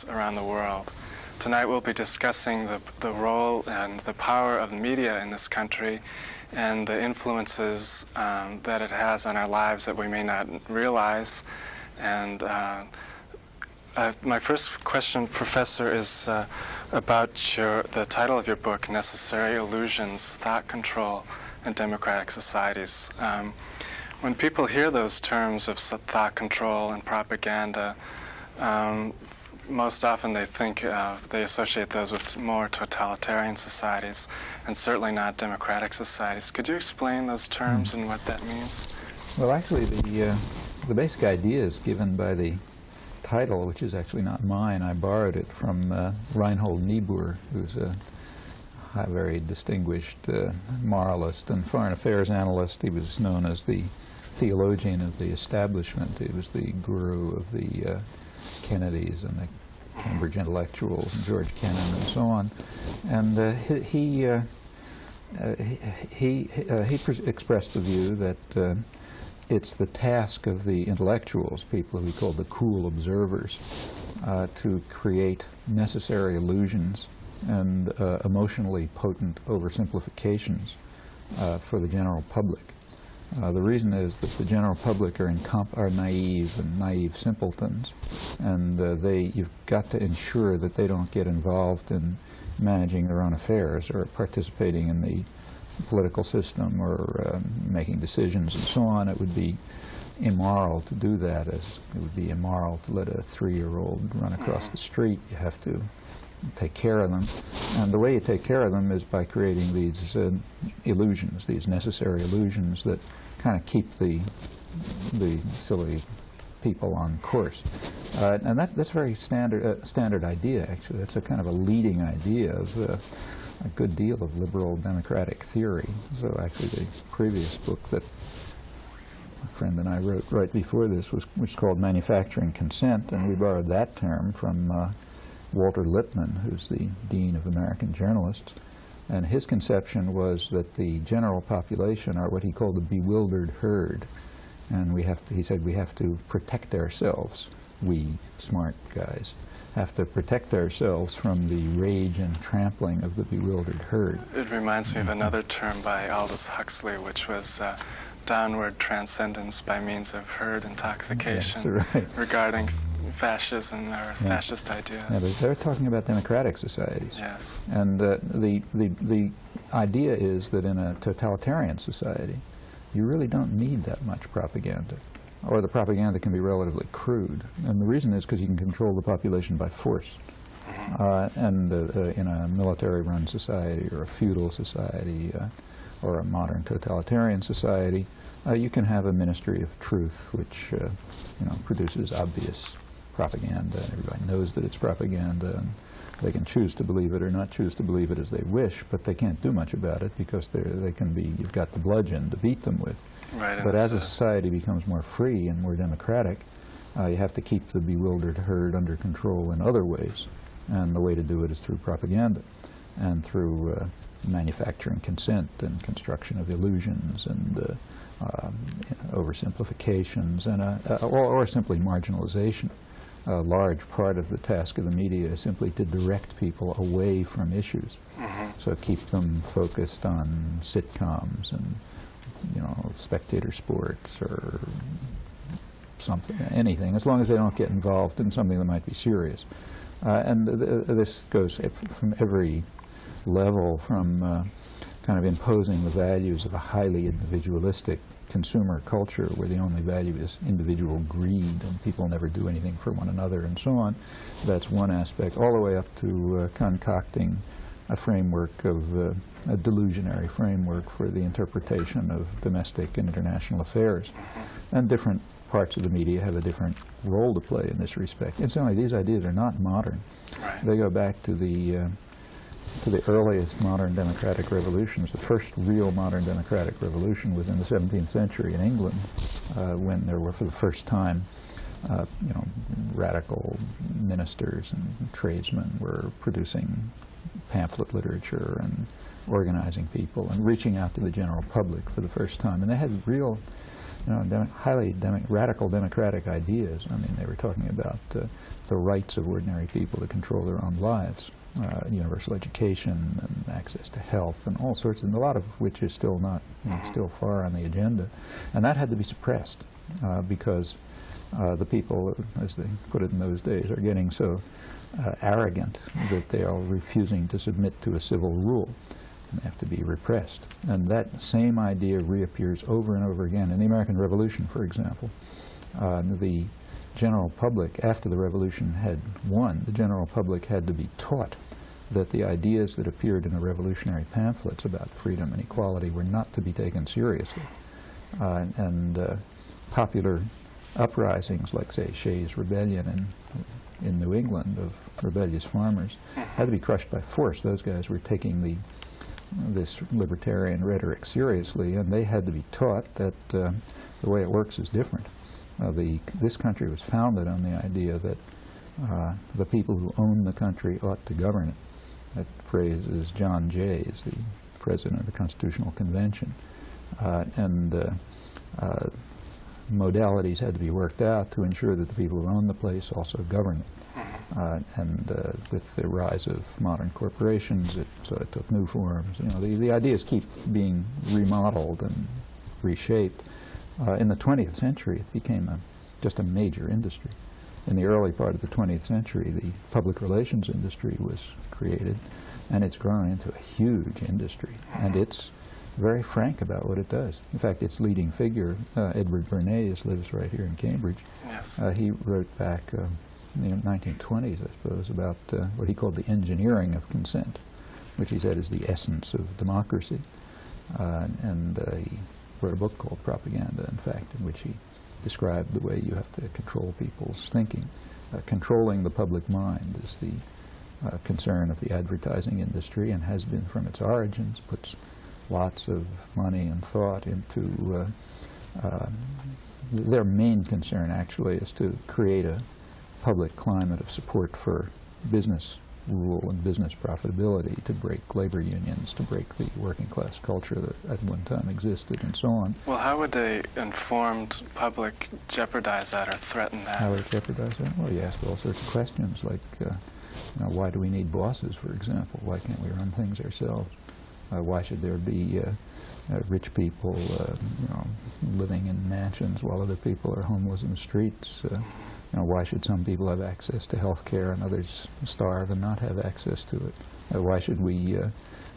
around the world. Tonight we'll be discussing the role and the power of the media in this country and the influences that it has on our lives that we may not realize. And my first question, Professor, is about the title of your book, Necessary Illusions, Thought Control in Democratic Societies. When people hear those terms of thought control and propaganda, most often they associate those with more totalitarian societies, and certainly not democratic societies. Could you explain those terms and what that means? Well, actually, the basic idea is given by the title, which is actually not mine. I borrowed it from Reinhold Niebuhr, who's a very distinguished moralist and foreign affairs analyst. He was known as the theologian of the establishment. He was the guru of the Kennedys and the Cambridge intellectuals, and George Kennan, and so on. And he expressed the view that it's the task of the intellectuals, people who he called the cool observers, to create necessary illusions and emotionally potent oversimplifications for the general public. The reason is that the general public are naive and naive simpletons, and you've got to ensure that they don't get involved in managing their own affairs or participating in the political system or making decisions and so on. It would be immoral to do that, as it would be immoral to let a 3-year-old run across the street. You have to take care of them. And the way you take care of them is by creating these illusions, these necessary illusions that kind of keep the silly people on course. And that's a very standard idea, actually. That's a kind of a leading idea of a good deal of liberal democratic theory. So actually the previous book that a friend and I wrote right before this was called Manufacturing Consent, and we borrowed that term from Walter Lippmann, who's the Dean of American Journalists. And his conception was that the general population are what he called the bewildered herd. And he said we have to protect ourselves, we smart guys have to protect ourselves from the rage and trampling of the bewildered herd. It reminds me of another term by Aldous Huxley, which was downward transcendence by means of herd intoxication. Yes, right. Regarding fascism or fascist ideas. Yeah, they're talking about democratic societies. Yes. And the idea is that in a totalitarian society, you really don't need that much propaganda, or the propaganda can be relatively crude. And the reason is because you can control the population by force. And in a military-run society or a feudal society or a modern totalitarian society, you can have a ministry of truth which produces obvious propaganda. Everybody knows that it's propaganda, and they can choose to believe it or not choose to believe it as they wish, but they can't do much about it because you've got the bludgeon to beat them with. Right, but as a society becomes more free and more democratic, you have to keep the bewildered herd under control in other ways, and the way to do it is through propaganda and through manufacturing consent and construction of illusions and oversimplifications and or simply marginalization. A large part of the task of the media is simply to direct people away from issues. So keep them focused on sitcoms and spectator sports or something, anything, as long as they don't get involved in something that might be serious. And this goes from every level, from kind of imposing the values of a highly individualistic consumer culture where the only value is individual greed and people never do anything for one another and so on. That's one aspect, all the way up to concocting a framework of a delusionary framework for the interpretation of domestic and international affairs. And different parts of the media have a different role to play in this respect. Incidentally, these ideas are not modern. Right. They go back to the earliest modern democratic revolutions. The first real modern democratic revolution was in the 17th century in England, when there were, for the first time, radical ministers and tradesmen were producing pamphlet literature and organizing people and reaching out to the general public for the first time. And they had real highly radical democratic ideas. I mean, they were talking about the rights of ordinary people to control their own lives, universal education and access to health and all sorts, and a lot of which is still not, still far on the agenda. And that had to be suppressed because the people, as they put it in those days, are getting so arrogant that they are refusing to submit to a civil rule. And have to be repressed. And that same idea reappears over and over again. In the American Revolution, for example, the general public, after the revolution had won, the general public had to be taught that the ideas that appeared in the revolutionary pamphlets about freedom and equality were not to be taken seriously. Popular uprisings, like, say, Shays' Rebellion in New England of rebellious farmers, had to be crushed by force. Those guys were taking this libertarian rhetoric seriously, and they had to be taught that the way it works is different. This country was founded on the idea that the people who own the country ought to govern it. That phrase is John Jay's, the president of the Constitutional Convention. Modalities had to be worked out to ensure that the people who own the place also govern it. With the rise of modern corporations, it sort of took new forms. The ideas keep being remodeled and reshaped. In the 20th century, it became just a major industry. In the early part of the 20th century, the public relations industry was created, and it's grown into a huge industry. And it's very frank about what it does. In fact, its leading figure, Edward Bernays, lives right here in Cambridge. Yes. He wrote back in the 1920s, I suppose, about what he called the engineering of consent, which he said is the essence of democracy. He wrote a book called Propaganda, in fact, in which he described the way you have to control people's thinking. Controlling the public mind is the concern of the advertising industry, and has been from its origins, puts lots of money and thought into their main concern, actually, is to create a public climate of support for business rule and business profitability, to break labor unions, to break the working class culture that at one time existed, and so on. Well, how would the informed public jeopardize that or threaten that? How would it jeopardize that? Well, you ask all sorts of questions, like, why do we need bosses, for example? Why can't we run things ourselves? Why should there be rich people living in mansions while other people are homeless in the streets? Why should some people have access to health care and others starve and not have access to it? Why should we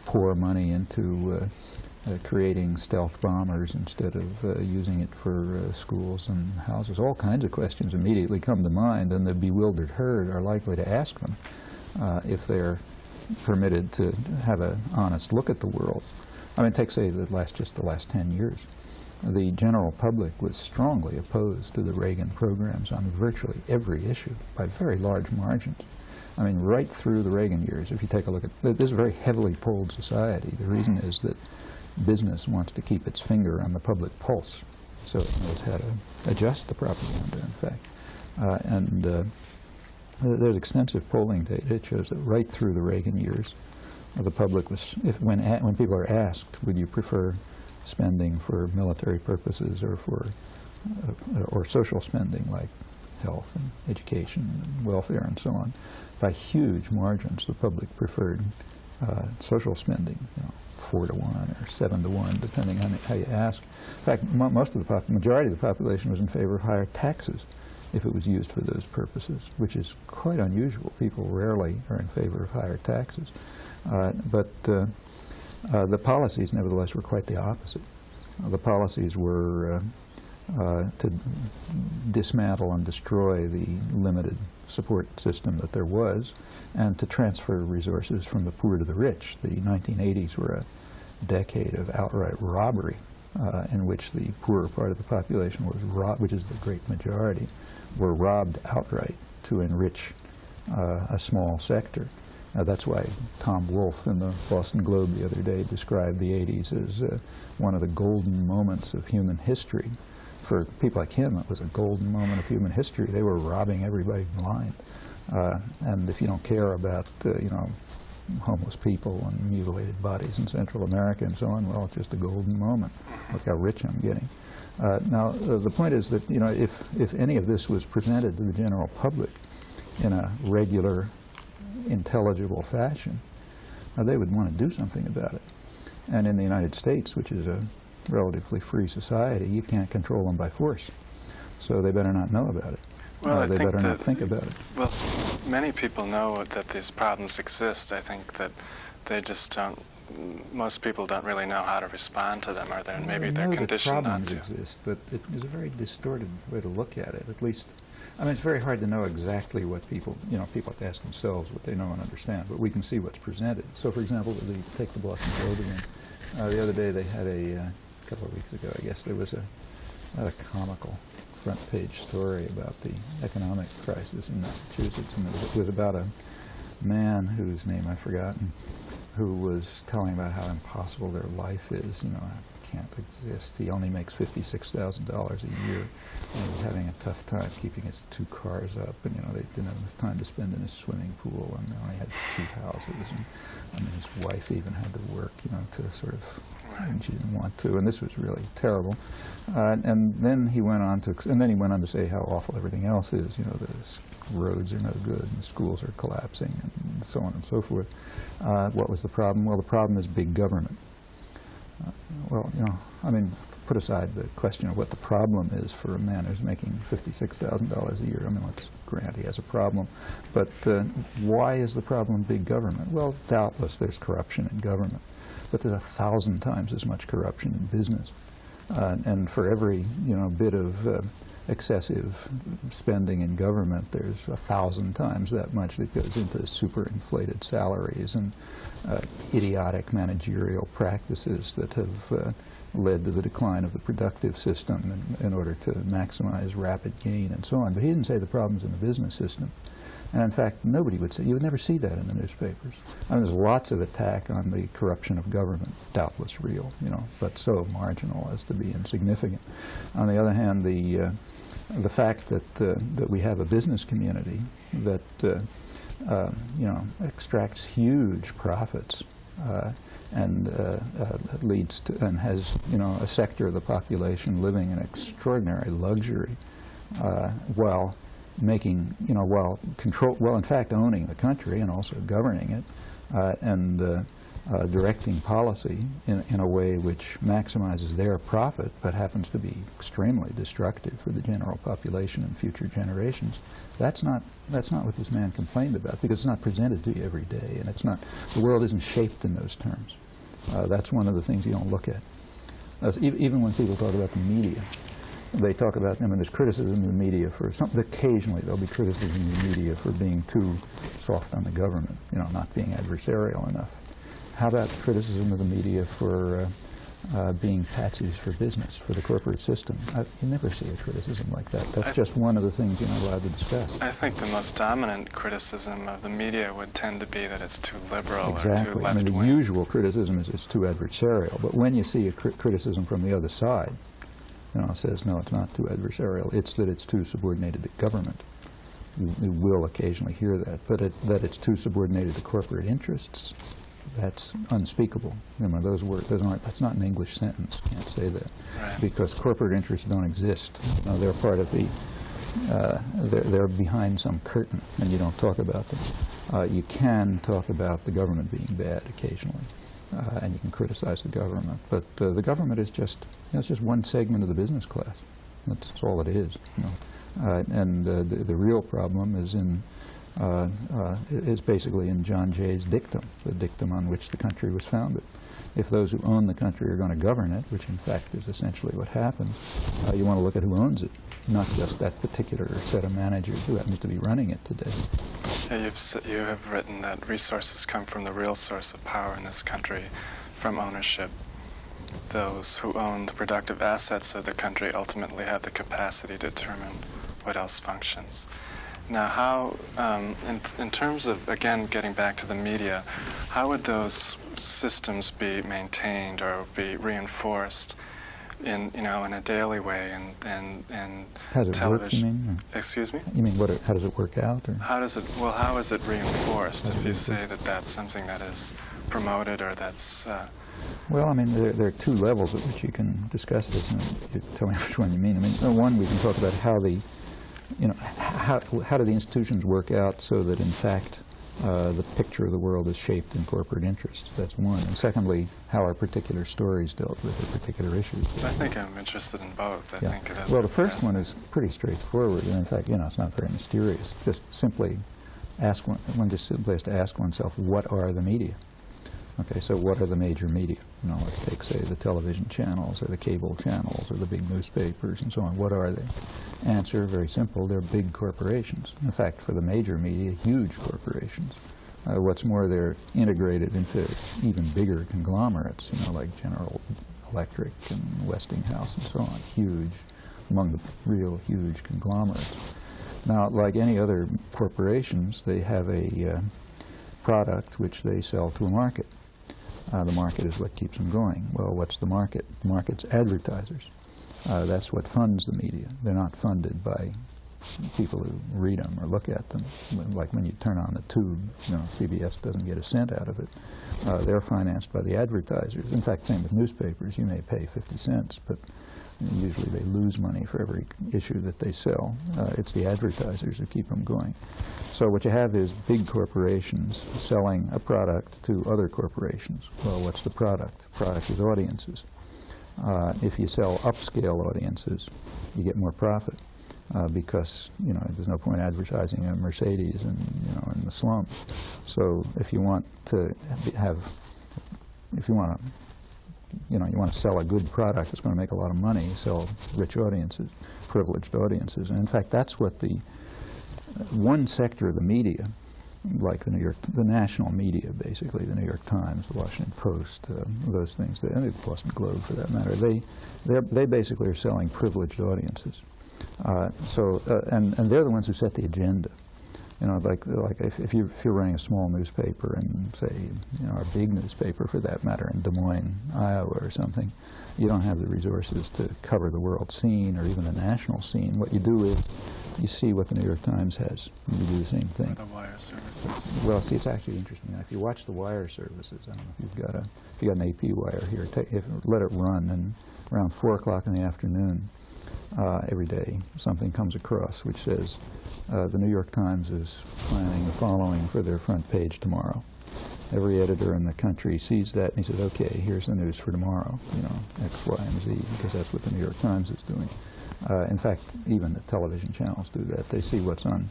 pour money into creating stealth bombers instead of using it for schools and houses? All kinds of questions immediately come to mind, and the bewildered herd are likely to ask them if they're permitted to have an honest look at the world. I mean, take, say, just the last 10 years. The general public was strongly opposed to the Reagan programs on virtually every issue by very large margins. I mean, right through the Reagan years, if you take a look at this, is a very heavily polled society. The reason is that business wants to keep its finger on the public pulse, so it knows how to adjust the propaganda, in fact. There's extensive polling data. It shows that right through the Reagan years, the public was, when people are asked, would you prefer spending for military purposes or for or social spending like health and education and welfare and so on, by huge margins the public preferred social spending, 4 to 1 or 7 to 1, depending on how you ask. In fact, majority of the population was in favor of higher taxes if it was used for those purposes, which is quite unusual. People rarely are in favor of higher taxes. The policies, nevertheless, were quite the opposite. The policies were to dismantle and destroy the limited support system that there was, and to transfer resources from the poor to the rich. The 1980s were a decade of outright robbery, in which the poorer part of the population was robbed, which is the great majority, were robbed outright to enrich a small sector. That's why Tom Wolfe in the Boston Globe the other day described the 80s as one of the golden moments of human history. For people like him, it was a golden moment of human history. They were robbing everybody blind. And if you don't care about homeless people and mutilated bodies in Central America and so on. Well, it's just a golden moment. Look how rich I'm getting. Now, the point is that, you know, if any of this was presented to the general public in a regular, intelligible fashion, they would want to do something about it. And in the United States, which is a relatively free society, you can't control them by force. So they better not know about it. Well, they better not think about it. Well, many people know that these problems exist. I think that they just don't, most people don't really know how to respond to them, or maybe they're conditioned not to. Problems exist, but it is a very distorted way to look at it, at least. I mean, it's very hard to know exactly what people, you know, people have to ask themselves what they know and understand, but we can see what's presented. So, for example, take the Boston Globe again. The other day they had a couple of weeks ago, I guess, there was a comical front-page story about the economic crisis in Massachusetts, and it was about a man whose name I've forgotten, who was telling about how impossible their life is. You know, can't exist. He only makes $56,000 a year, and he was having a tough time keeping his 2 cars up. And you know, they didn't have enough time to spend in his swimming pool, and they only had 2 houses. And I mean, his wife even had to work, you know, to sort of, and she didn't want to. And this was really terrible. And then he went on to say how awful everything else is. You know, the roads are no good, and the schools are collapsing, and so on and so forth. What was the problem? Well, the problem is big government. Well, you know, I mean, put aside the question of what the problem is for a man who's making $56,000 a year. I mean, let's grant he has a problem. But why is the problem big government? Well, doubtless there's corruption in government, but there's 1,000 times as much corruption in business. And for every, you know, bit of excessive spending in government, there's 1,000 times that much that goes into super inflated salaries and idiotic managerial practices that have led to the decline of the productive system in order to maximize rapid gain and so on. But he didn't say the problems in the business system. And in fact, nobody would say, you would never see that in the newspapers. I mean, there's lots of attack on the corruption of government, doubtless real, you know, but so marginal as to be insignificant. On the other hand, the fact that we have a business community that you know, extracts huge profits and leads to, and has, you know, a sector of the population living in extraordinary luxury while making, you know, while in fact owning the country and also governing it and directing policy in a way which maximizes their profit but happens to be extremely destructive for the general population and future generations. That's not what this man complained about, because it's not presented to you every day, and it's not, the world isn't shaped in those terms. That's one of the things you don't look at. Even when people talk about the media, they talk about, I mean, there's criticism of the media for something. Occasionally there'll be criticism of the media for being too soft on the government, you know, not being adversarial enough. How about criticism of the media for being patsies for business, for the corporate system? You never see a criticism like that. That's just one of the things you're not allowed to discuss. I think the most dominant criticism of the media would tend to be that it's too liberal or too left-wing. I mean, the usual criticism is it's too adversarial. But when you see a criticism from the other side, you know, it says, no, it's not too adversarial. It's that it's too subordinated to government. You will occasionally hear that. But that it's too subordinated to corporate interests, that's unspeakable. You know, those words, that's not an English sentence. You can't say that. Right. Because corporate interests don't exist. You know, they're part of the, they're behind some curtain, and you don't talk about them. You can talk about the government being bad occasionally, and you can criticize the government. But the government is just, you know, it's just one segment of the business class. That's all it is. You know. And the real problem is is basically in John Jay's dictum, the dictum on which the country was founded. If those who own the country are going to govern it, which in fact is essentially what happened, you want to look at who owns it, not just that particular set of managers who happens to be running it today. Yeah, you have written that resources come from the real source of power in this country, from ownership. Those who own the productive assets of the country ultimately have the capacity to determine what else functions. Now, how, in terms of, again, getting back to the media, how would those systems be maintained or be reinforced in in a daily way, and How does it television. work, you mean? Excuse me? You mean how does it work out? Or? How does it? Well, how is it reinforced if you say that that's something that is promoted or that's? Well, I mean, there are two levels at which you can discuss this, and you tell me which one you mean. I mean, one, we can talk about how how do the institutions work out so that, in fact, the picture of the world is shaped in corporate interests. That's one. And secondly, how are particular stories dealt with, or particular issues? I think I'm interested in both. I think it is. Well, the first one is pretty straightforward, and in fact, it's not very mysterious. Just simply one just simply has to ask oneself, what are the media? Okay, so what are the major media? Let's take, say, the television channels or the cable channels or the big newspapers and so on. What are they? Answer, very simple, they're big corporations. In fact, for the major media, huge corporations. What's more, they're integrated into even bigger conglomerates, like General Electric and Westinghouse and so on. Huge, among the real huge conglomerates. Now, like any other corporations, they have a product which they sell to a market. The market is what keeps them going. Well, what's the market? The market's advertisers. That's what funds the media. They're not funded by people who read them or look at them. Like when you turn on the tube, CBS doesn't get a cent out of it. They're financed by the advertisers. In fact, same with newspapers. You may pay 50 cents, but usually they lose money for every issue that they sell. It's the advertisers who keep them going. So what you have is big corporations selling a product to other corporations. Well, what's the product? The product is audiences. If you sell upscale audiences, you get more profit because there's no point advertising a Mercedes in the slums. So if you want to you want to sell a good product that's going to make a lot of money, you sell rich audiences, privileged audiences. And in fact, that's what the one sector of the media, like the national media, basically, the New York Times, the Washington Post, those things, and the Boston Globe for that matter, they basically are selling privileged audiences. And they're the ones who set the agenda. Like if you're running a small newspaper and say, a big newspaper for that matter in Des Moines, Iowa or something, you don't have the resources to cover the world scene or even the national scene. What you do is you see what the New York Times has, and you do the same thing. The wire services. Well, see, it's actually interesting. Now, if you watch the wire services, I don't know if you've got an AP wire here, let it run, and around 4 o'clock in the afternoon every day, something comes across which says, the New York Times is planning the following for their front page tomorrow. Every editor in the country sees that and he says, okay, here's the news for tomorrow, X, Y, and Z, because that's what the New York Times is doing. In fact, even the television channels do that. They see what's on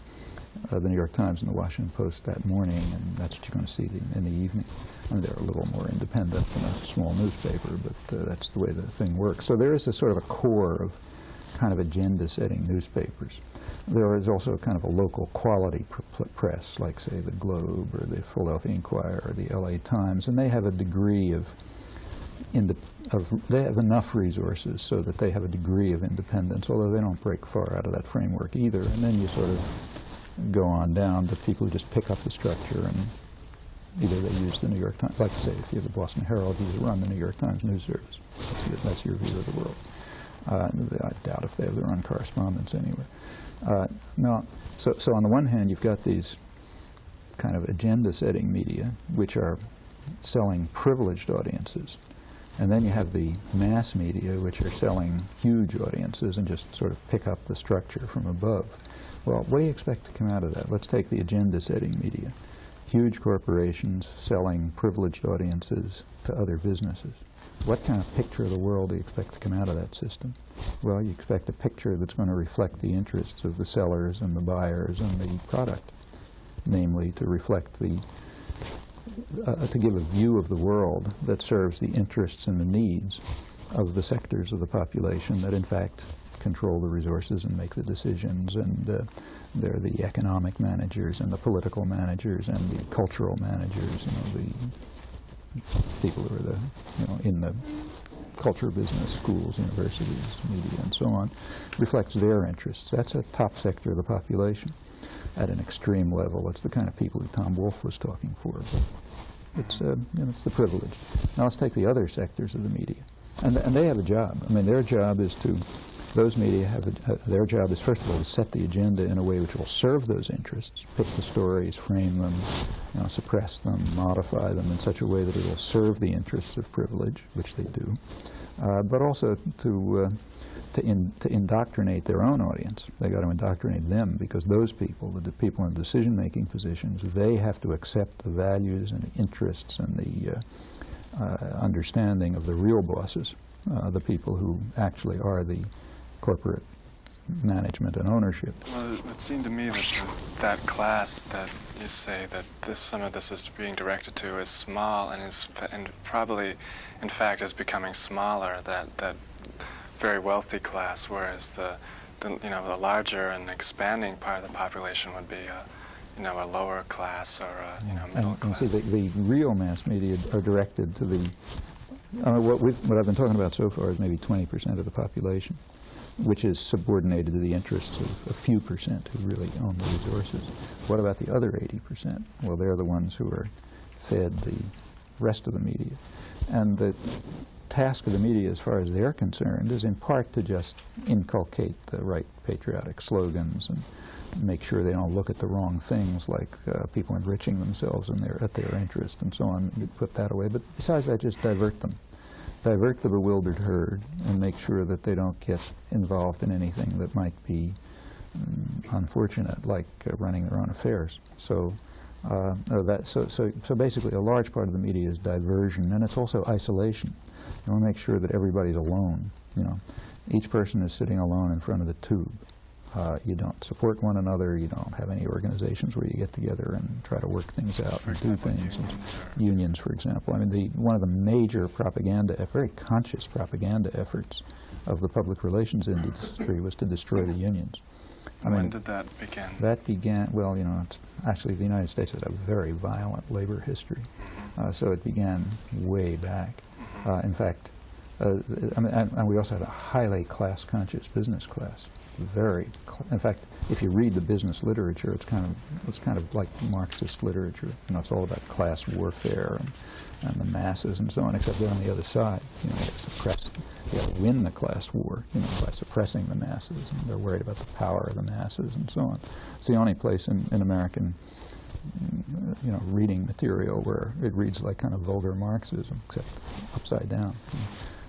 the New York Times and the Washington Post that morning, and that's what you're going to see in the evening. I mean, they're a little more independent than a small newspaper, but that's the way the thing works. So there is a sort of a core of kind of agenda-setting newspapers. There is also kind of a local quality press, like, say, the Globe or the Philadelphia Inquirer or the LA Times, and they have a degree they have enough resources so that they have a degree of independence, although they don't break far out of that framework either. And then you sort of go on down to people who just pick up the structure, and either they use the New York Times, like, say, if you have the Boston Herald, you just run the New York Times news service. That's your view of the world. I doubt if they have their own correspondence anywhere. So on the one hand, you've got these kind of agenda-setting media, which are selling privileged audiences. And then you have the mass media, which are selling huge audiences and just sort of pick up the structure from above. Well, what do you expect to come out of that? Let's take the agenda-setting media. Huge corporations selling privileged audiences to other businesses. What kind of picture of the world do you expect to come out of that system? Well, you expect a picture that's going to reflect the interests of the sellers and the buyers and the product, namely to reflect to give a view of the world that serves the interests and the needs of the sectors of the population that in fact control the resources and make the decisions, and they're the economic managers and the political managers and the cultural managers, the people who are in the culture business, schools, universities, media, and so on, reflects their interests. That's a top sector of the population. At an extreme level, it's the kind of people who Tom Wolfe was talking for. But it's it's the privileged. Now let's take the other sectors of the media. And they have a job. I mean, their job is to, those media have, their job is first of all to set the agenda in a way which will serve those interests, pick the stories, frame them, suppress them, modify them in such a way that it will serve the interests of privilege, which they do, but also to indoctrinate their own audience. They got to indoctrinate them, because those people, the people in decision-making positions, they have to accept the values and the interests and the understanding of the real bosses, the people who actually are the corporate management and ownership. Well, it would seem to me that that class that you say that some of this is being directed to is small and probably, in fact, is becoming smaller. That very wealthy class, whereas the larger and expanding part of the population would be a lower class or a middle class. And see, the real mass media are directed to the what I've been talking about so far is maybe 20% of the population, which is subordinated to the interests of a few percent who really own the resources. What about the other 80%? Well, they're the ones who are fed the rest of the media. And the task of the media, as far as they're concerned, is in part to just inculcate the right patriotic slogans and make sure they don't look at the wrong things, like people enriching themselves at their interest and so on. You put that away. But besides that, just divert them. Divert the bewildered herd and make sure that they don't get involved in anything that might be unfortunate, like running their own affairs. So, so basically, a large part of the media is diversion, and it's also isolation. You want to make sure that everybody's alone. Each person is sitting alone in front of the tube. You don't support one another. You don't have any organizations where you get together and try to work things out and do things. Unions, for example. I mean, one of the major propaganda, very conscious propaganda efforts of the public relations industry was to destroy the unions. When did that begin? That began, well, actually the United States has a very violent labor history. So it began way back. In fact, and we also had a highly class-conscious business class. In fact, if you read the business literature, it's kind of like Marxist literature. It's all about class warfare and the masses and so on, except they're on the other side. You got to win the class war, by suppressing the masses, and they're worried about the power of the masses and so on. It's the only place in American, reading material where it reads like kind of vulgar Marxism, except upside down.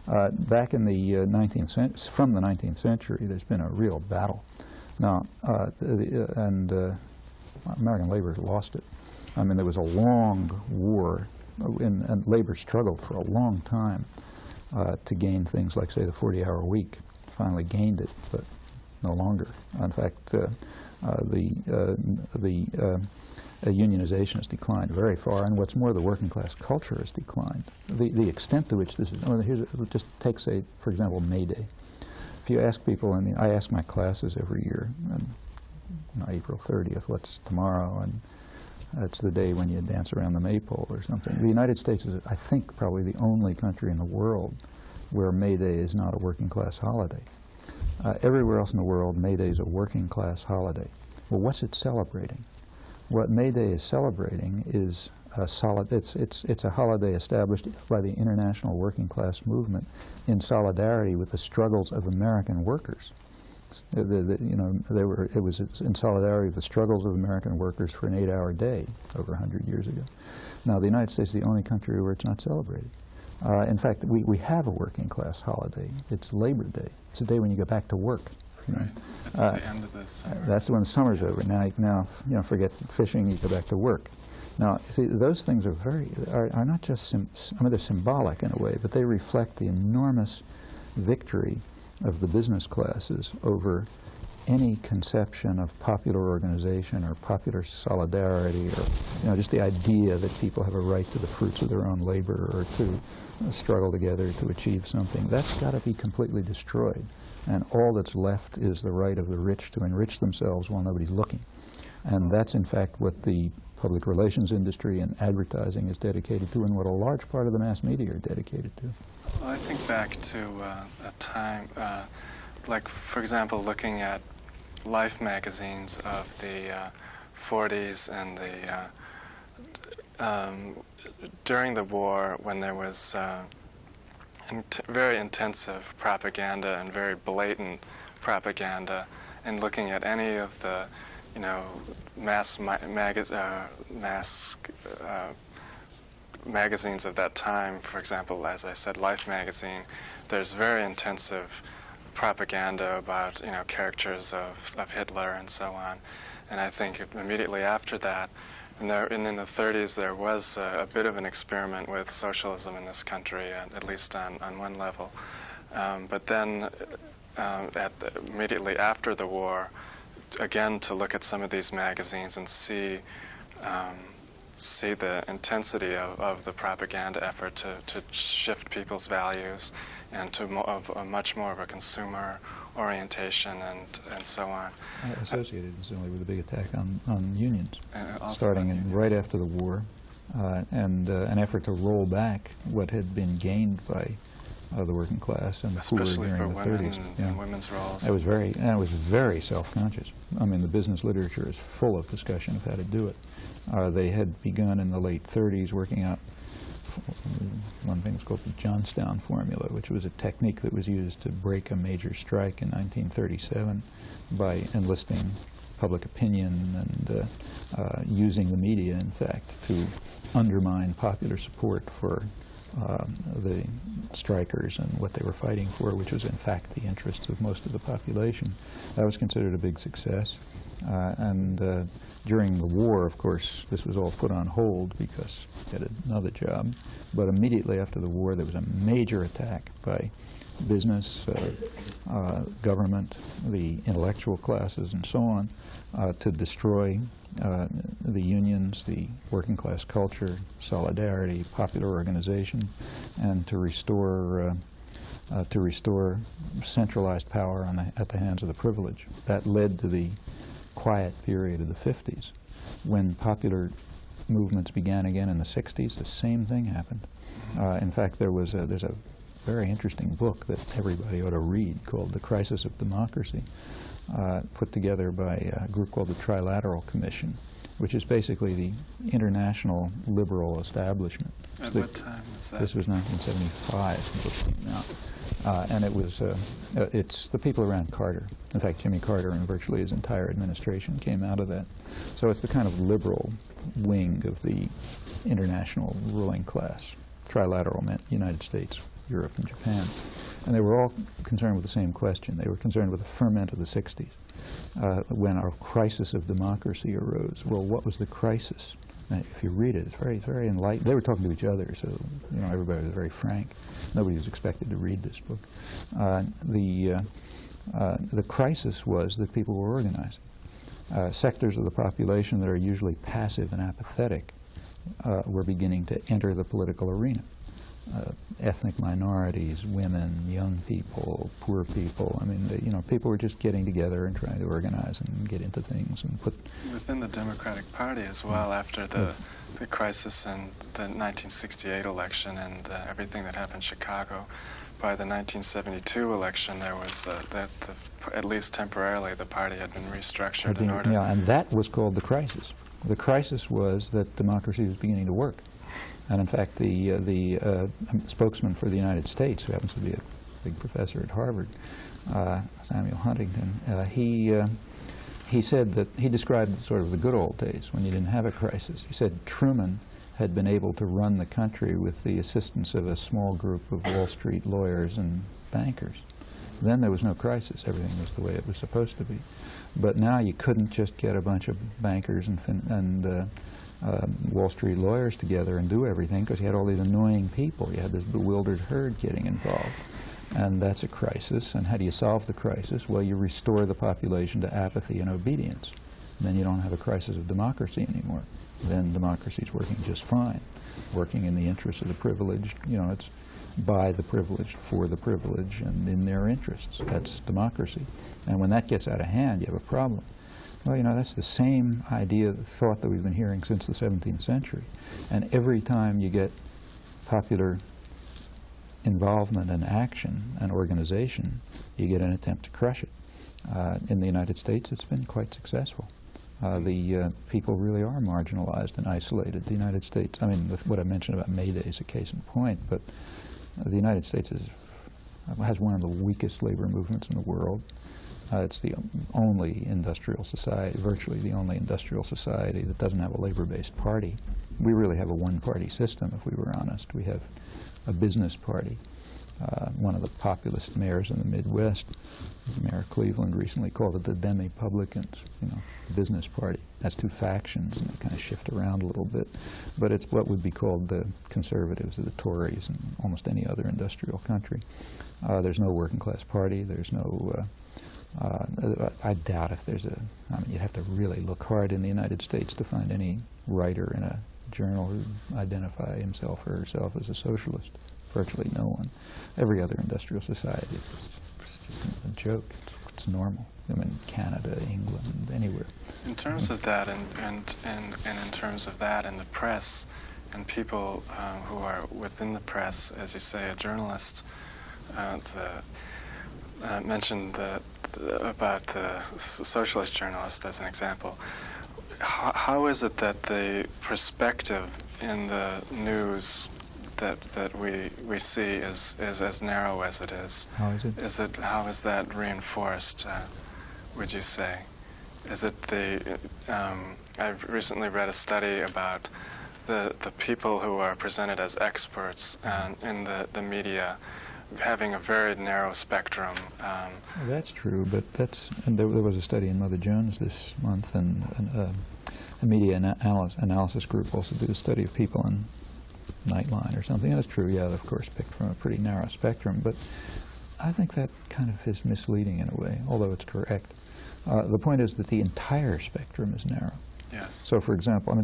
Back in the 19th century, from the 19th century, there's been a real battle. Now, American labor lost it. I mean, there was a long war, and labor struggled for a long time to gain things like, say, the 40-hour week. Finally gained it, but no longer. In fact, unionization has declined very far, and what's more, the working class culture has declined. The extent to which this is, just take, say, for example, May Day. If you ask people, I ask my classes every year, and, April 30th, what's tomorrow, and it's the day when you dance around the maypole or something. The United States is, I think, probably the only country in the world where May Day is not a working class holiday. Everywhere else in the world, May Day is a working class holiday. Well, what's it celebrating? What May Day is celebrating is it's a holiday established by the international working class movement in solidarity with the struggles of American workers. It was in solidarity with the struggles of American workers for an 8-hour day over 100 years ago. Now, the United States is the only country where it's not celebrated. In fact, we have a working class holiday. It's Labor Day. It's a day when you go back to work. Right. That's at the end of the summer. That's when the summer's over. Now, forget fishing. You go back to work. Now, see, those things are not just they're symbolic in a way, but they reflect the enormous victory of the business classes over any conception of popular organization or popular solidarity, or just the idea that people have a right to the fruits of their own labor or to struggle together to achieve something. That's got to be completely destroyed. And all that's left is the right of the rich to enrich themselves while nobody's looking. And that's, in fact, what the public relations industry and advertising is dedicated to, and what a large part of the mass media are dedicated to. Well, I think back to a time, like, for example, looking at Life magazines of the 40s and during the war, when there was very intensive propaganda and very blatant propaganda, and looking at any of the, magazines of that time, for example, as I said, Life magazine, there's very intensive propaganda about, caricatures of Hitler and so on. And I think immediately after that, and in the 30s, there was a bit of an experiment with socialism in this country, at least on one level. But then, immediately after the war, again, to look at some of these magazines and see the intensity of the propaganda effort to shift people's values and to much more of a consumer orientation and so on. Associated incidentally with a big attack on unions, starting right after the war, and an effort to roll back what had been gained by the working class and the poor during the 30s. And women's roles. It was very self-conscious. I mean, the business literature is full of discussion of how to do it. They had begun in the late 30s working out one thing was called the Johnstown formula, which was a technique that was used to break a major strike in 1937 by enlisting public opinion and using the media, in fact, to undermine popular support for the strikers and what they were fighting for, which was in fact the interests of most of the population. That was considered a big success. During the war, of course, this was all put on hold because he had another job. But immediately after the war, there was a major attack by business, government, the intellectual classes, and so on, to destroy the unions, the working class culture, solidarity, popular organization, and to restore centralized power at the hands of the privileged. That led to the quiet period of the 50s. When popular movements began again in the 60s, the same thing happened. In fact, there's a very interesting book that everybody ought to read called The Crisis of Democracy, put together by a group called the Trilateral Commission, which is basically the international liberal establishment. At what time was that? This was 1975, the book came out. And it's the people around Carter. In fact, Jimmy Carter and virtually his entire administration came out of that. So it's the kind of liberal wing of the international ruling class. Trilateral meant United States, Europe, and Japan. And they were all concerned with the same question. They were concerned with the ferment of the 60s, when our crisis of democracy arose. Well, what was the crisis? Now, if you read it, it's very, very enlightened. They were talking to each other, so everybody was very frank. Nobody was expected to read this book. The crisis was that people were organizing. Sectors of the population that are usually passive and apathetic were beginning to enter the political arena. Ethnic minorities, women, young people, poor people. I mean, people were just getting together and trying to organize and get into things and put. Within the Democratic Party as well, after the crisis in the 1968 election and everything that happened in Chicago, by the 1972 election, there was at least temporarily, the party had been restructured in order. Yeah, and that was called the crisis. The crisis was that democracy was beginning to work. And in fact, the spokesman for the United States, who happens to be a big professor at Harvard, Samuel Huntington, he said that he described sort of the good old days when you didn't have a crisis. He said Truman had been able to run the country with the assistance of a small group of Wall Street lawyers and bankers. Then there was no crisis. Everything was the way it was supposed to be. But now you couldn't just get a bunch of bankers and Wall Street lawyers together and do everything, because you had all these annoying people. You had this bewildered herd getting involved. And that's a crisis. And how do you solve the crisis? Well, you restore the population to apathy and obedience. And then you don't have a crisis of democracy anymore. Then democracy is working just fine, working in the interests of the privileged. It's by the privileged, for the privileged, and in their interests. That's democracy. And when that gets out of hand, you have a problem. Well, that's the same idea, thought that we've been hearing since the 17th century. And every time you get popular involvement and action and organization, you get an attempt to crush it. In the United States, it's been quite successful. The people really are marginalized and isolated. The United States, what I mentioned about May Day is a case in point, but The United States has one of the weakest labor movements in the world. It's the only industrial society, virtually the only industrial society that doesn't have a labor-based party. We really have a one-party system, if we were honest. We have a business party. One of the populist mayors in the Midwest, Mayor Cleveland, recently called it the demi-publicans, the business party. That's two factions, and they kind of shift around a little bit. But it's what would be called the conservatives or the Tories in almost any other industrial country. There's no working-class party. There's no... I doubt if there's you'd have to really look hard in the United States to find any writer in a journal who would identify himself or herself as a socialist. Virtually no one. Every other industrial society is just a joke. It's normal. I mean, Canada, England, anywhere. In terms of that, and in terms of that and the press, and people who are within the press, as you say, a journalist, mentioned about the socialist journalist as an example. How is it that the perspective in the news that we see is as narrow as it is? How is it? How is that reinforced, would you say? Is it I've recently read a study about the people who are presented as experts in the media having a very narrow spectrum. Well, that's true, but there was a study in Mother Jones this month, and a media analysis group also did a study of people in Nightline or something, and it's true, yeah, of course, picked from a pretty narrow spectrum, but I think that kind of is misleading in a way, although it's correct. The point is that the entire spectrum is narrow. Yes. So, for example,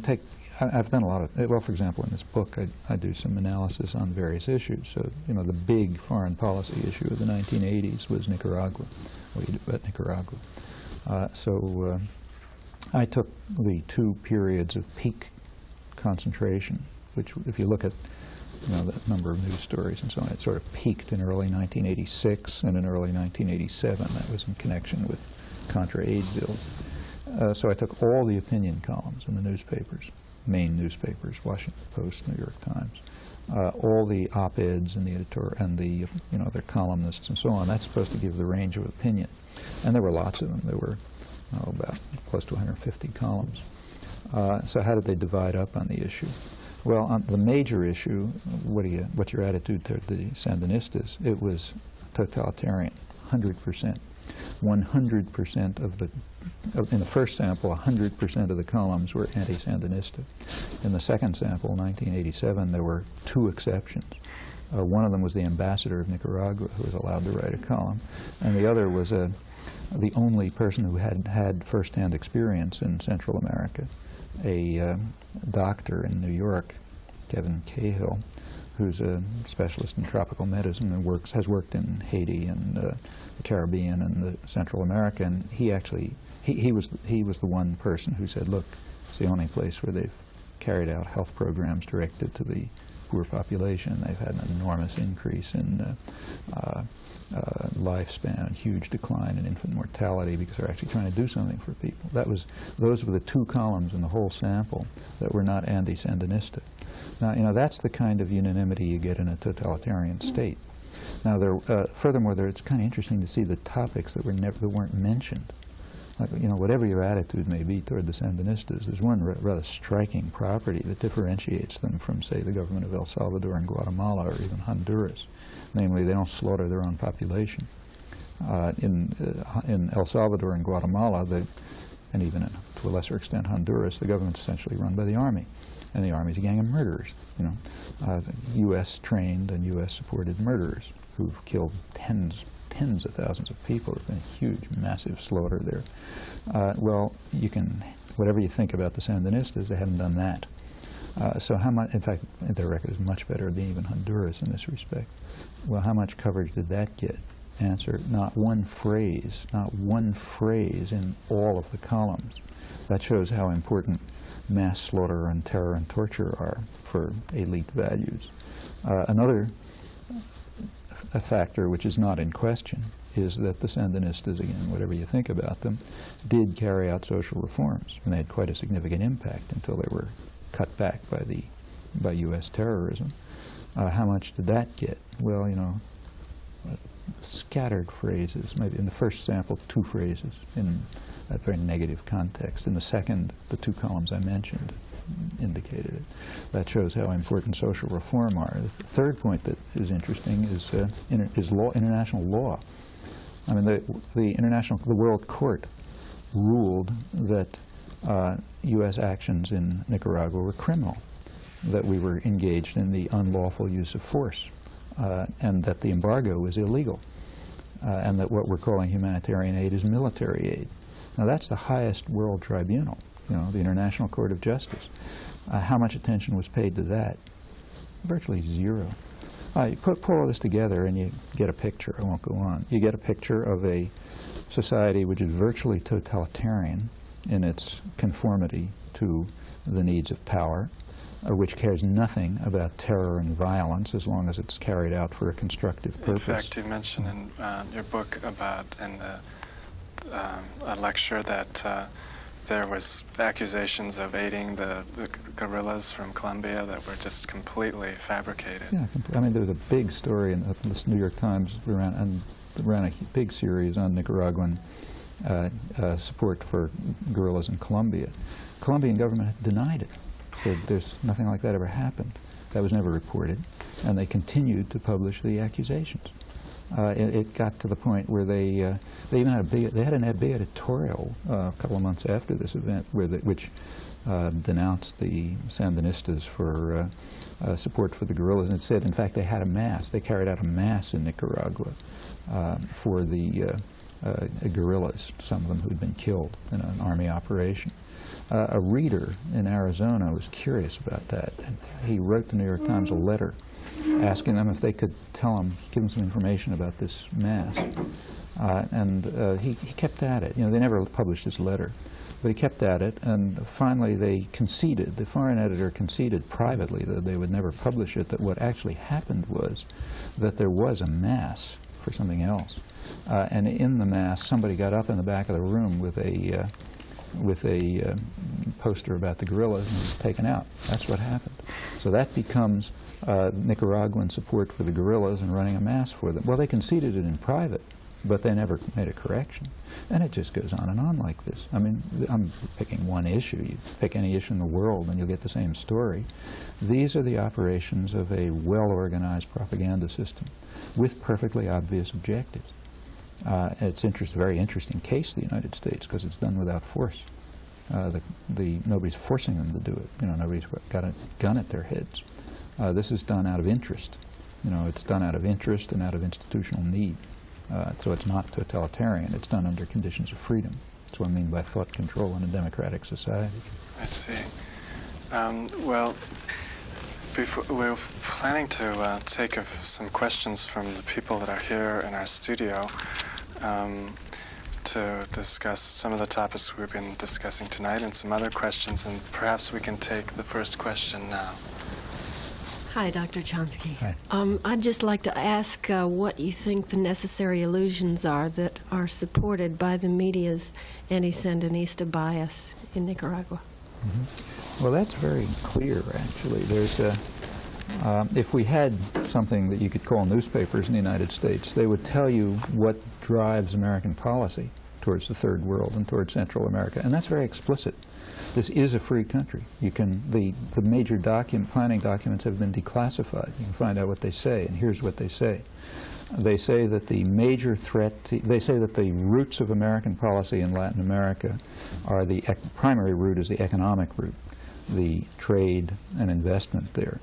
I've done a lot of, well, for example, in this book, I do some analysis on various issues. So, the big foreign policy issue of the 1980s was Nicaragua, what do you do about Nicaragua? I took the two periods of peak concentration, which, if you look at the number of news stories and so on, it sort of peaked in early 1986 and in early 1987. That was in connection with Contra aid bills. So I took all the opinion columns in the newspapers, main newspapers, Washington Post, New York Times, all the op-eds and the editor and the their columnists and so on. That's supposed to give the range of opinion, and there were lots of them. There were about close to 150 columns. So how did they divide up on the issue? Well, on the major issue, what's your attitude toward the Sandinistas? It was totalitarian, 100%. 100% of the, in the first sample, 100% of the columns were anti-Sandinista. In the second sample, 1987, there were two exceptions. One of them was the ambassador of Nicaragua, who was allowed to write a column, and the other was the only person who had first-hand experience in Central America, a doctor in New York, Kevin Cahill, who's a specialist in tropical medicine and has worked in Haiti and the Caribbean and Central America. And he was the one person who said, look, it's the only place where they've carried out health programs directed to the poor population. They've had an enormous increase in lifespan, huge decline in infant mortality because they're actually trying to do something for people. Those were the two columns in the whole sample that were not anti-Sandinista. Now, that's the kind of unanimity you get in a totalitarian state. Now, furthermore, it's kind of interesting to see the topics that weren't mentioned. Like, whatever your attitude may be toward the Sandinistas, there's one rather striking property that differentiates them from, say, the government of El Salvador and Guatemala or even Honduras. Namely, they don't slaughter their own population. In El Salvador and Guatemala, and even to a lesser extent Honduras, the government's essentially run by the army. And the army's a gang of murderers, U.S.-trained and U.S.-supported murderers who've killed tens of thousands of people. There's been a huge, massive slaughter there. Well, whatever you think about the Sandinistas, they haven't done that. So how much, in fact, their record is much better than even Honduras in this respect. Well, how much coverage did that get? Answer, not one phrase in all of the columns. That shows how important mass slaughter and terror and torture are for elite values. Another factor which is not in question is that the Sandinistas, again, whatever you think about them, did carry out social reforms, and they had quite a significant impact until they were cut back by U.S. terrorism. How much did that get? Well, you know, scattered phrases, maybe in the first sample 2 phrases in a very negative context. In the second, the 2 columns I mentioned indicated it. That shows how important social reform are. The third point that is interesting is international law. I mean, the World Court ruled that U.S. actions in Nicaragua were criminal, that we were engaged in the unlawful use of force, and that the embargo was illegal, and that what we're calling humanitarian aid is military aid. Now, that's the highest world tribunal, you know, the International Court of Justice. How much attention was paid to that? Virtually zero. You put all this together and you get a picture. I won't go on. You get a picture of a society which is virtually totalitarian in its conformity to the needs of power, which cares nothing about terror and violence as long as it's carried out for a constructive purpose. In fact, you mentioned in your book about a lecture that there was accusations of aiding the guerrillas from Colombia that were just completely fabricated. Yeah, I mean, there was a big story in this New York Times ran a big series on Nicaraguan support for guerrillas in Colombia. Colombian government denied it, said there's nothing like that ever happened. That was never reported, and they continued to publish the accusations. It got to the point where they even had a big editorial a couple of months after this event, which denounced the Sandinistas for support for the guerrillas, and it said, in fact, they had a mass. They carried out a mass in Nicaragua for the guerrillas, some of them who had been killed in an army operation. A reader in Arizona was curious about that, and he wrote the New York Times a letter asking them if they could give him some information about this mass. He kept at it. You know, they never published his letter, but he kept at it, and finally they conceded. The foreign editor conceded privately that they would never publish it, that what actually happened was that there was a mass for something else. And in the mass, somebody got up in the back of the room with a poster about the guerrillas and was taken out. That's what happened. So that becomes Nicaraguan support for the guerrillas and running a mass for them. Well, they conceded it in private, but they never made a correction. And it just goes on and on like this. I mean, I'm picking one issue. You pick any issue in the world and you'll get the same story. These are the operations of a well-organized propaganda system with perfectly obvious objectives. It's a very interesting case, the United States, because it's done without force. Nobody's forcing them to do it. You know, nobody's got a gun at their heads. This is done out of interest. You know, it's done out of interest and out of institutional need. So it's not totalitarian. It's done under conditions of freedom. That's what I mean by thought control in a democratic society. I see. Well, we're planning to take some questions from the people that are here in our studio to discuss some of the topics we've been discussing tonight and some other questions, and perhaps we can take the first question now. Hi, Dr. Chomsky. Hi. I'd just like to ask what you think the necessary illusions are that are supported by the media's anti-Sandinista bias in Nicaragua. Mm-hmm. Well, that's very clear, actually. There's if we had something that you could call newspapers in the United States, they would tell you what drives American policy towards the Third World and towards Central America, and that's very explicit. This is a free country. You can, the major planning documents have been declassified. You can find out what they say, and here's what they say. They say that the major threat, they say that the roots of American policy in Latin America are the primary root is the economic root, the trade and investment there.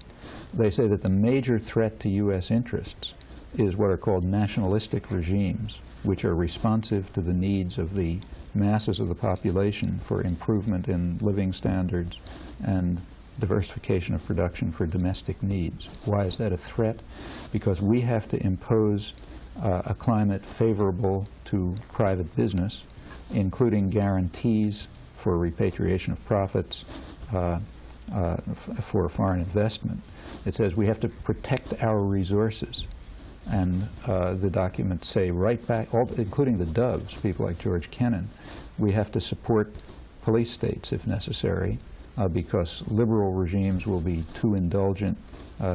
They say that the major threat to U.S. interests is what are called nationalistic regimes, which are responsive to the needs of the masses of the population for improvement in living standards and diversification of production for domestic needs. Why is that a threat? Because we have to impose a climate favorable to private business, including guarantees for repatriation of profits for foreign investment. It says we have to protect our resources. And the documents say right back, including the doves, people like George Kennan, we have to support police states if necessary because liberal regimes will be too indulgent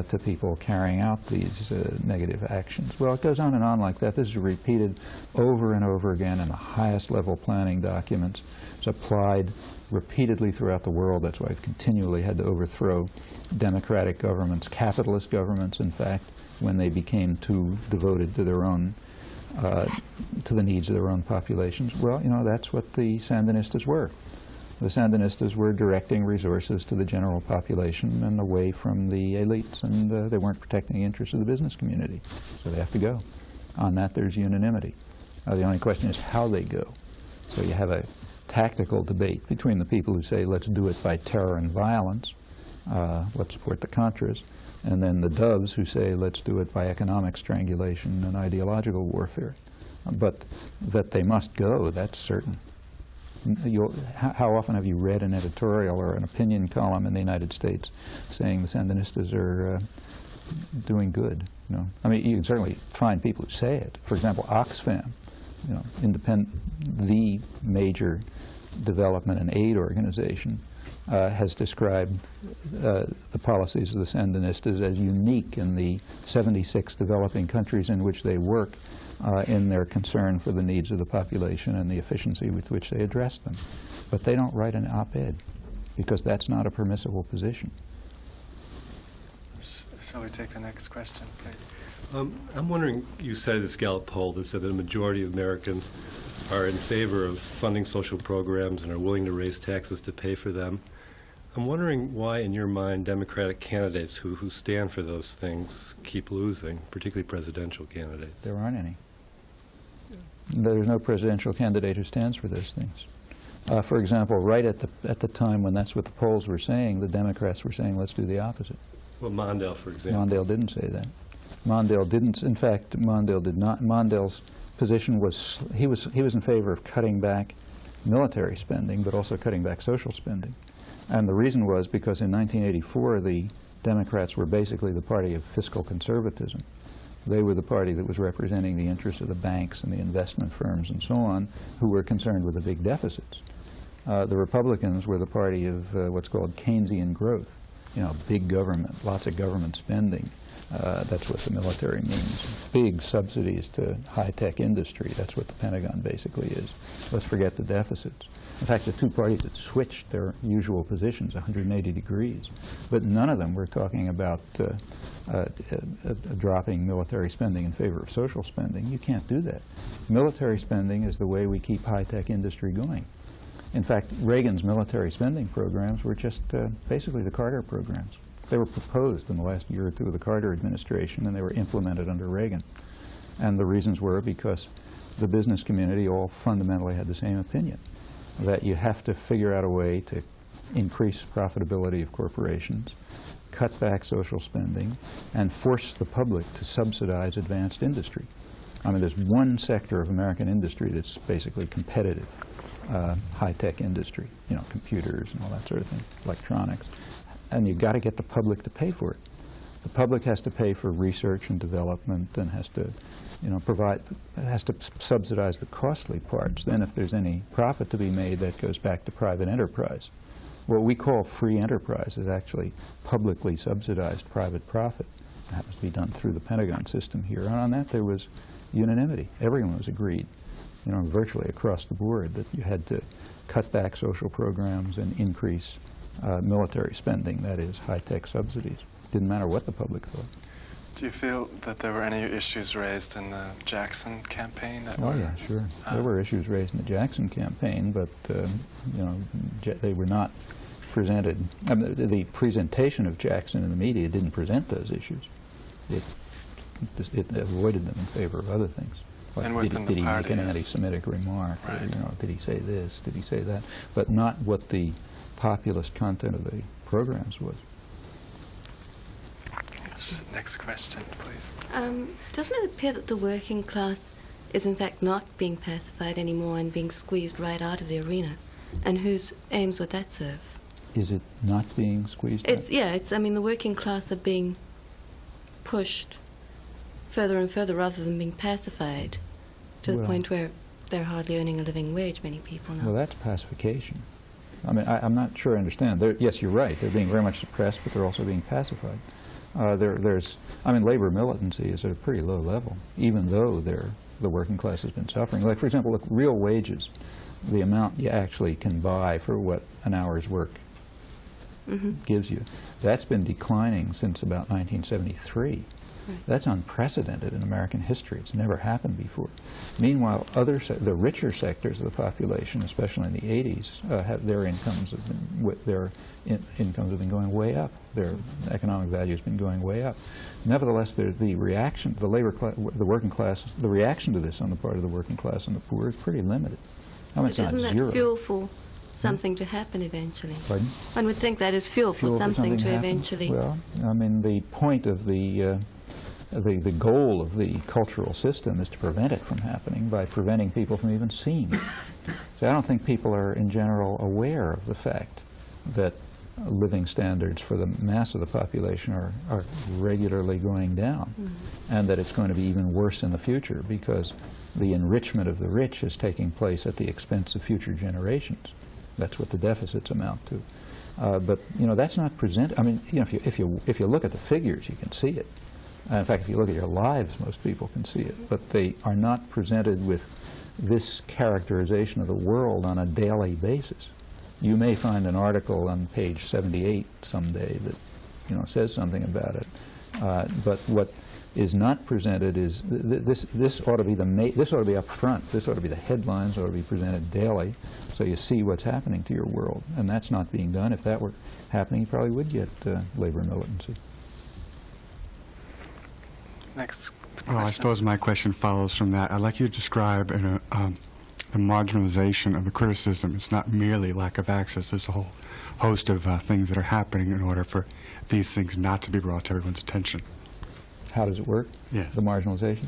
to people carrying out these negative actions. Well, it goes on and on like that. This is repeated over and over again in the highest level planning documents. It's applied repeatedly throughout the world. That's why we've continually had to overthrow democratic governments, capitalist governments, in fact, when they became too devoted to their own, to the needs of their own populations. Well, you know, that's what the Sandinistas were. The Sandinistas were directing resources to the general population and away from the elites, and they weren't protecting the interests of the business community, so they have to go. On that, there's unanimity. The only question is how they go. So you have a tactical debate between the people who say, let's do it by terror and violence, let's support the Contras, and then the doves who say, let's do it by economic strangulation and ideological warfare. But that they must go, that's certain. How often have you read an editorial or an opinion column in the United States saying the Sandinistas are doing good? You know, I mean, you can certainly find people who say it. For example, Oxfam, you know, the major development and aid organization, has described the policies of the Sandinistas as unique in the 76 developing countries in which they work, in their concern for the needs of the population and the efficiency with which they address them. But they don't write an op-ed, because that's not a permissible position. Shall we take the next question, please? I'm wondering, you cited this Gallup poll that said that a majority of Americans are in favor of funding social programs and are willing to raise taxes to pay for them. I'm wondering why, in your mind, Democratic candidates who stand for those things keep losing, particularly presidential candidates. There aren't any. There's no presidential candidate who stands for those things. For example, right at the time when that's what the polls were saying, the Democrats were saying, let's do the opposite. Well, Mondale, for example. Mondale didn't say that. Mondale didn't. In fact, Mondale did not. Mondale's position was he was in favor of cutting back military spending, but also cutting back social spending. And the reason was because in 1984, the Democrats were basically the party of fiscal conservatism. They were the party that was representing the interests of the banks and the investment firms and so on, who were concerned with the big deficits. The Republicans were the party of what's called Keynesian growth. You know, big government, lots of government spending. That's what the military means. Big subsidies to high-tech industry. That's what the Pentagon basically is. Let's forget the deficits. In fact, the two parties had switched their usual positions 180 degrees. But none of them were talking about dropping military spending in favor of social spending. You can't do that. Military spending is the way we keep high-tech industry going. In fact, Reagan's military spending programs were just basically the Carter programs. They were proposed in the last year or two of the Carter administration, and they were implemented under Reagan. And the reasons were because the business community all fundamentally had the same opinion, that you have to figure out a way to increase profitability of corporations, cut back social spending, and force the public to subsidize advanced industry. I mean, there's one sector of American industry that's basically competitive, high-tech industry, you know, computers and all that sort of thing, electronics. And you've got to get the public to pay for it. The public has to pay for research and development and has to, you know, has to subsidize the costly parts. Then if there's any profit to be made, that goes back to private enterprise. What we call free enterprise is actually publicly subsidized private profit. It happens to be done through the Pentagon system here. And on that there was unanimity. Everyone was agreed, you know, virtually across the board, that you had to cut back social programs and increase military spending, that is, high-tech subsidies. Didn't matter what the public thought. Do you feel that there were any issues raised in the Jackson campaign? Oh yeah, sure. There were issues raised in the Jackson campaign, but you know, they were not presented. I mean, the presentation of Jackson in the media didn't present those issues. It avoided them in favor of other things. Like, and did he make an anti-Semitic remark? Right. Or, you know, did he say this? Did he say that? But not what the populist content of the programs was. Next question, please. Doesn't it appear that the working class is in fact not being pacified anymore and being squeezed right out of the arena? And whose aims would that serve? Is it not being squeezed out? Yeah, I mean, the working class are being pushed further and further rather than being pacified to the point where they're hardly earning a living wage, many people now. Well, that's pacification. I mean, I'm not sure I understand. Yes, you're right. They're being very much suppressed, but they're also being pacified. I mean, labor militancy is at a pretty low level, even though the working class has been suffering. Like, for example, look, real wages, the amount you actually can buy for what an hour's work gives you, that's been declining since about 1973. That's unprecedented in American history. It's never happened before. Meanwhile, the richer sectors of the population, especially in the 80s, their incomes have been going way up. Their economic value has been going way up. Nevertheless, the reaction, the working class, the reaction to this on the part of the working class and the poor is pretty limited. I mean, it's not zero. Isn't that fuel for something to happen eventually? Pardon? One would think that is fuel for something to eventually. Well, I mean, the point of the goal of the cultural system is to prevent it from happening by preventing people from even seeing it. So I don't think people are in general aware of the fact that living standards for the mass of the population are regularly going down, and that it's going to be even worse in the future because the enrichment of the rich is taking place at the expense of future generations. That's what the deficits amount to. But you know, that's not presented. I mean, you know, if you look at the figures, you can see it. In fact, if you look at your lives, most people can see it. But they are not presented with this characterization of the world on a daily basis. You may find an article on page 78 someday that, you know, says something about it. But what is not presented is this ought to be this ought to be up front. This ought to be the headlines. Ought to be presented daily, so you see what's happening to your world. And that's not being done. If that were happening, you probably would get labor militancy. Next. Well, I suppose my question follows from that. I'd like you to describe the marginalization of the criticism. It's not merely lack of access. There's a whole host of things that are happening in order for these things not to be brought to everyone's attention. How does it work? Yes. The marginalization?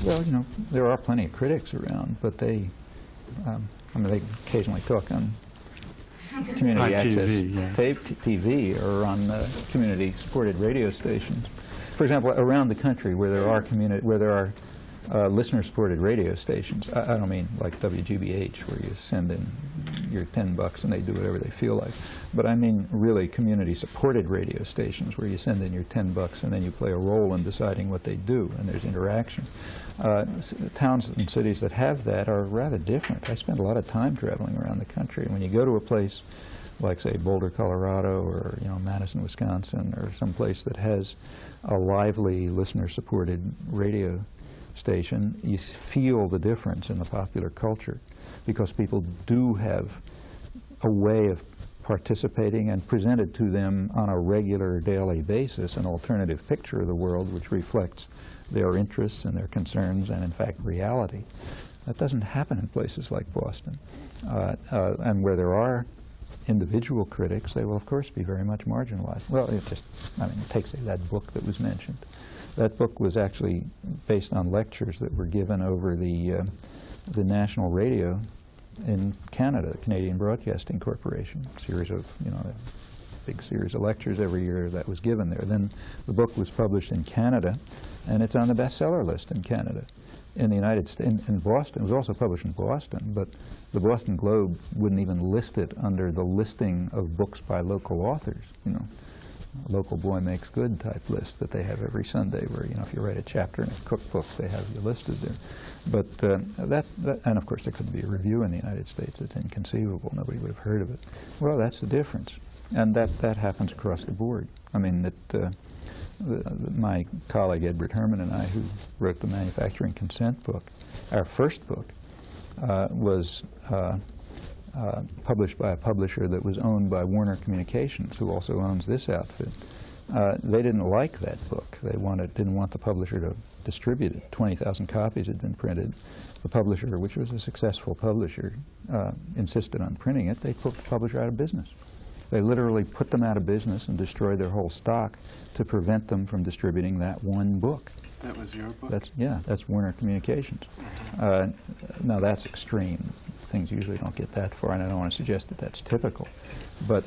Well, you know, there are plenty of critics around, but they, I mean, they occasionally talk on community access TV, yes. TV or on community-supported radio stations. For example, around the country where there are listener-supported radio stations, I don't mean like WGBH where you send in your $10 and they do whatever they feel like, but I mean really community-supported radio stations where you send in your $10 and then you play a role in deciding what they do and there's interaction. Towns and cities that have that are rather different. I spend a lot of time traveling around the country. When you go to a place like, say, Boulder, Colorado, or, you know, Madison, Wisconsin, or some place that has a lively listener-supported radio station, you feel the difference in the popular culture because people do have a way of participating and presented to them on a regular daily basis an alternative picture of the world which reflects their interests and their concerns and, in fact, reality. That doesn't happen in places like Boston. And where there are individual critics, they will, of course, be very much marginalized. Well, take, say, that book that was mentioned. That book was actually based on lectures that were given over the national radio in Canada, the Canadian Broadcasting Corporation, a series of, you know, a big series of lectures every year that was given there. Then the book was published in Canada, and it's on the bestseller list in Canada. In the United States, in Boston, it was also published in Boston, but the Boston Globe wouldn't even list it under the listing of books by local authors, you know, a local boy makes good type list that they have every Sunday where, you know, if you write a chapter in a cookbook, they have you listed there. But and of course there couldn't be a review in the United States. It's inconceivable. Nobody would have heard of it. Well, that's the difference. And that happens across the board. I mean, my colleague Edward Herman and I, who wrote the Manufacturing Consent book, our first book was published by a publisher that was owned by Warner Communications, who also owns this outfit. They didn't like that book. They didn't want the publisher to distribute it. 20,000 copies had been printed. The publisher, which was a successful publisher, insisted on printing it. They put the publisher out of business. They literally put them out of business and destroyed their whole stock to prevent them from distributing that one book. That was your book? That's Warner Communications. Now that's extreme. Things usually don't get that far, and I don't want to suggest that that's typical. But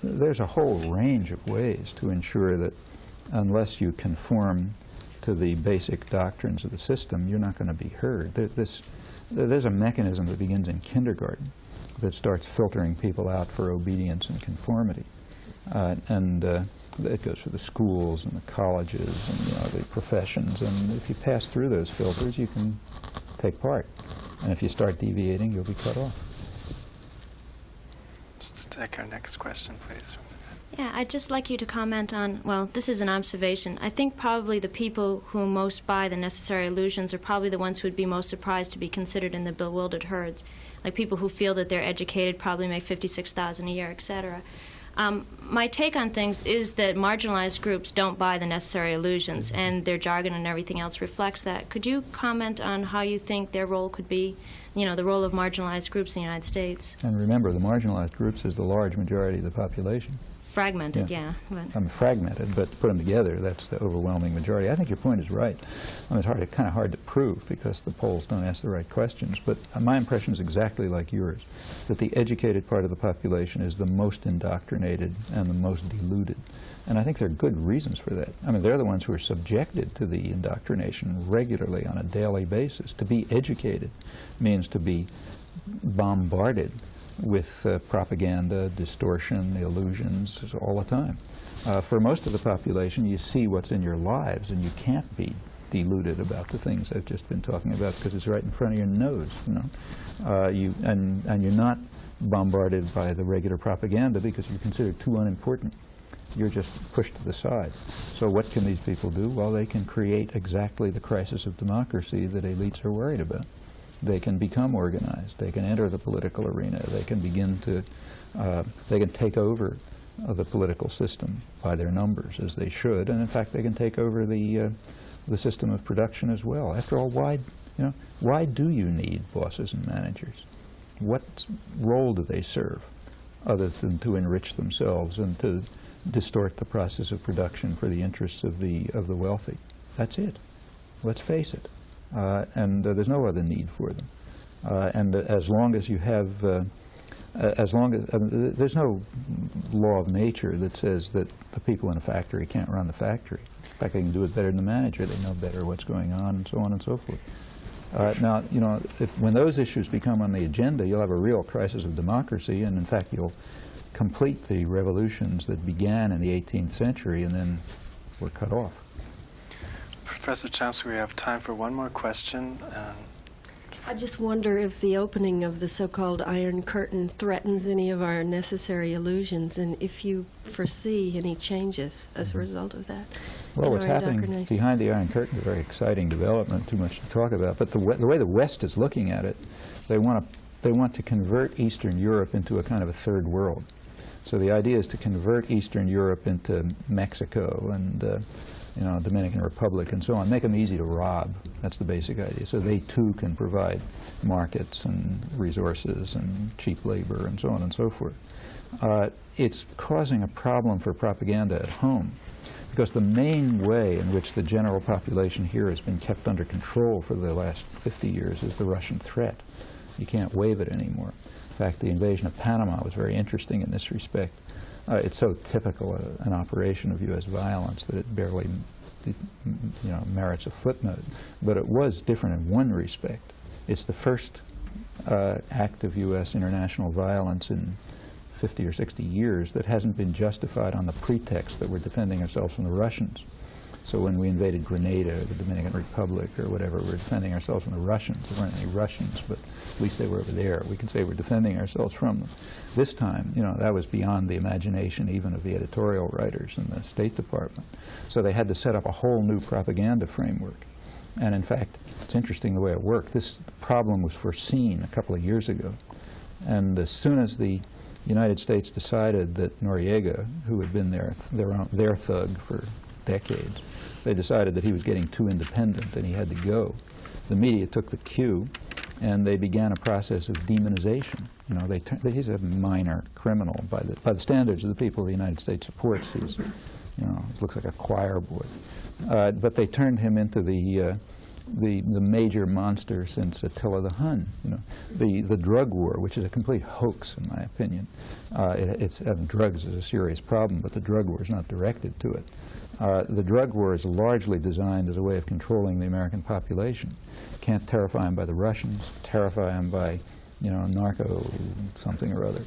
there's a whole range of ways to ensure that unless you conform to the basic doctrines of the system, you're not going to be heard. There's a mechanism that begins in kindergarten. that starts filtering people out for obedience and conformity. It goes for the schools and the colleges and the professions. And if you pass through those filters, you can take part. And if you start deviating, you'll be cut off. Let's take our next question, please. Yeah, I'd just like you to comment on, well, this is an observation. I think probably the people who most buy the necessary illusions are probably the ones who would be most surprised to be considered in the bewildered herds. Like people who feel that they're educated, probably make $56,000 a year, etc. My take on things is that marginalized groups don't buy the necessary illusions, and their jargon and everything else reflects that. Could you comment on how you think their role could be, the role of marginalized groups in the United States? And remember, the marginalized groups is the large majority of the population. Fragmented, yeah. Fragmented, but put them together, that's the overwhelming majority. I think your point is right. It's kind of hard to prove because the polls don't ask the right questions, but my impression is exactly like yours, that the educated part of the population is the most indoctrinated and the most deluded. And I think there are good reasons for that. They're the ones who are subjected to the indoctrination regularly on a daily basis. To be educated means to be bombarded with propaganda, distortion, illusions all the time. For most of the population, you see what's in your lives, and you can't be deluded about the things I've just been talking about because it's right in front of your nose. And you're not bombarded by the regular propaganda because you're considered too unimportant. You're just pushed to the side. So what can these people do? Well, they can create exactly the crisis of democracy that elites are worried about. They can become organized. They can enter the political arena. They can begin to, they can take over the political system by their numbers, as they should. And in fact, they can take over the system of production as well. After all, why do you need bosses and managers? What role do they serve other than to enrich themselves and to distort the process of production for the interests of the wealthy? That's it. Let's face it. There's no other need for them. And as long as you have, there's no law of nature that says that the people in a factory can't run the factory. In fact, they can do it better than the manager. They know better what's going on, and so on and so forth. Now, when those issues become on the agenda, you'll have a real crisis of democracy, and in fact, you'll complete the revolutions that began in the 18th century and then were cut off. Professor Chomsky, we have time for one more question. I just wonder if the opening of the so-called Iron Curtain threatens any of our necessary illusions, and if you foresee any changes as a result of that. Well, what's happening behind the Iron Curtain is a very exciting development, too much to talk about. But the way the West is looking at it, they want to convert Eastern Europe into a kind of a third world. So the idea is to convert Eastern Europe into Mexico and Dominican Republic and so on, make them easy to rob. That's the basic idea. So they too can provide markets and resources and cheap labor and so on and so forth. It's causing a problem for propaganda at home because the main way in which the general population here has been kept under control for the last 50 years is the Russian threat. You can't waive it anymore. In fact, the invasion of Panama was very interesting in this respect. It's so typical an operation of U.S. violence that it barely merits a footnote. But it was different in one respect. It's the first act of U.S. international violence in 50 or 60 years that hasn't been justified on the pretext that we're defending ourselves from the Russians. So when we invaded Grenada or the Dominican Republic or whatever, we're defending ourselves from the Russians. There weren't any Russians, but at least they were over there. We can say we're defending ourselves from them. This time, that was beyond the imagination even of the editorial writers in the State Department. So they had to set up a whole new propaganda framework. And in fact, it's interesting the way it worked. This problem was foreseen a couple of years ago. And as soon as the United States decided that Noriega, who had been their thug for decades, they decided that he was getting too independent and he had to go. The media took the cue and they began a process of demonization. He's a minor criminal by the standards of the people the United States supports. He looks like a choir boy. But they turned him into the major monster since Attila the Hun. The drug war, which is a complete hoax in my opinion. Drugs is a serious problem, but the drug war is not directed to it. The drug war is largely designed as a way of controlling the American population. Can't terrify them by the Russians, terrify them by narco something or other,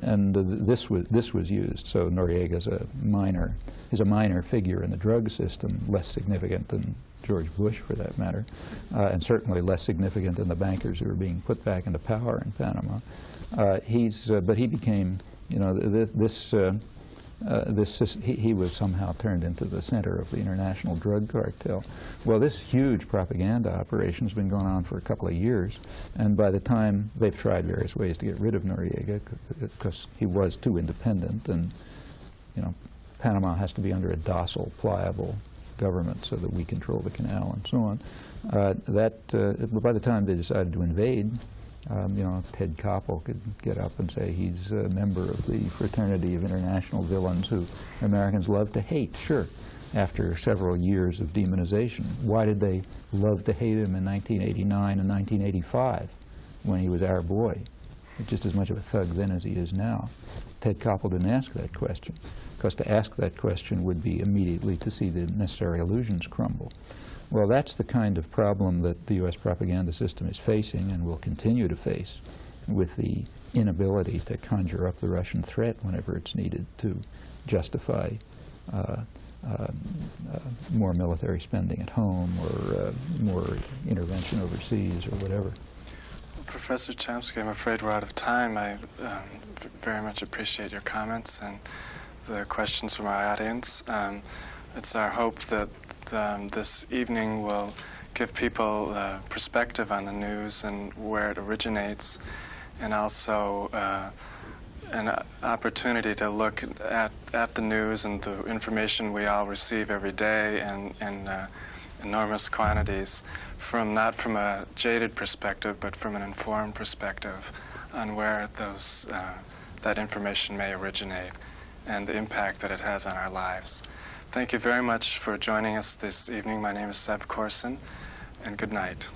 and this was used. So Noriega is a minor figure in the drug system, less significant than George Bush, for that matter, and certainly less significant than the bankers who were being put back into power in Panama. But he became, he was somehow turned into the center of the international drug cartel. Well, this huge propaganda operation has been going on for a couple of years, and by the time they've tried various ways to get rid of Noriega, because he was too independent, and Panama has to be under a docile, pliable government so that we control the canal and so on. By the time they decided to invade, Ted Koppel could get up and say he's a member of the fraternity of international villains who Americans love to hate. Sure, after several years of demonization. Why did they love to hate him in 1989 and 1985 when he was our boy? He's just as much of a thug then as he is now. Ted Koppel didn't ask that question, because to ask that question would be immediately to see the necessary illusions crumble. Well, that's the kind of problem that the U.S. propaganda system is facing and will continue to face, with the inability to conjure up the Russian threat whenever it's needed to justify more military spending at home or more intervention overseas or whatever. Professor Chomsky, I'm afraid we're out of time. I very much appreciate your comments and the questions from our audience. It's our hope that this evening will give people perspective on the news and where it originates, and also an opportunity to look at the news and the information we all receive every day in enormous quantities, not from a jaded perspective, but from an informed perspective on where that information may originate and the impact that it has on our lives. Thank you very much for joining us this evening. My name is Sev Corson, and good night.